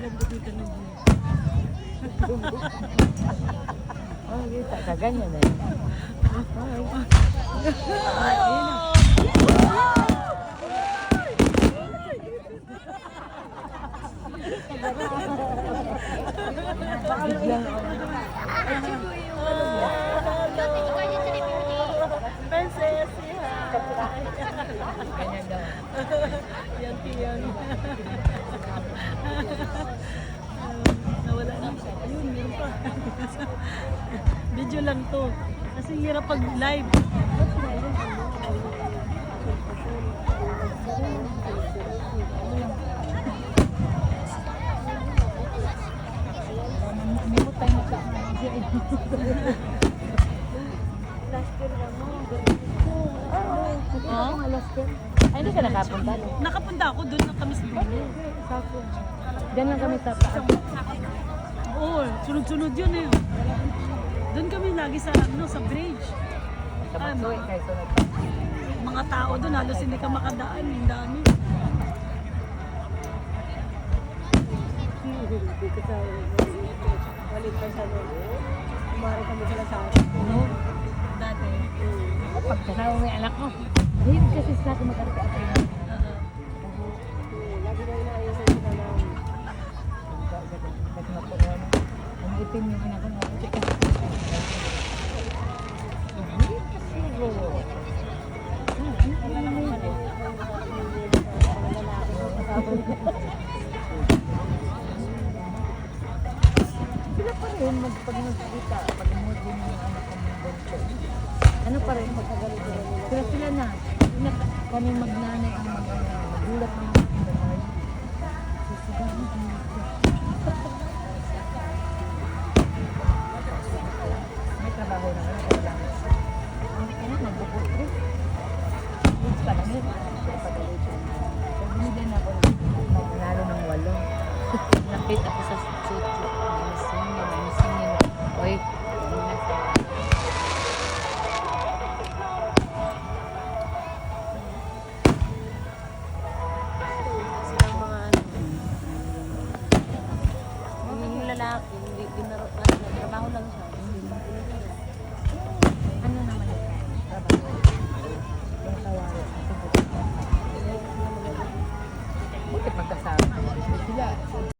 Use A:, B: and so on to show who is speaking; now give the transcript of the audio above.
A: nagbubutan ng buhay.
B: Oh, kita ka ganyan eh.
A: Ayun na.
B: Biglang
A: Princess,
B: ganyan daw.
A: yan tiyan. Nawala na siya. Ayun, meron pa. Video lang to. Kasi hirap pag live.
B: Minimut tayo ka.
A: Oh?
B: Ay, hindi ka nakapunta, no?
A: Nakapunta ako doon na kami sa dulo.
B: Diyan lang kami sa taas.
A: Oo, sunod-sunod yun eh. Doon kami lagi sa sa bridge.
B: Sa Magsoy, kaya sunod.
A: Mga tao doon, halos hindi ka makadaan. Ang dami.
C: Walit pa sa loob. Kumari kami sila sa akin.
A: No? Dati.
B: Pag kasama mo yung anak mo, hindi kasi sa akin mag-arte ako yun.
C: Lagi na inaayusin sila ng
B: Ang itim yung anak ko. Sila pa rin pag magkita, pag umod din yung anak ko ng bunso. Ano pa rin magkagalit nila? Sila na. Kami magnanay ang magulat ng mga kinanay. May trabaho na nga. Ano, magbubot ko. Goods pa lang yun. So, binigyan ako manalo ng 8. Napit ako sa sitio. Nanisingin. Oy, hindi na sa...
A: Silang mga yung lalaki.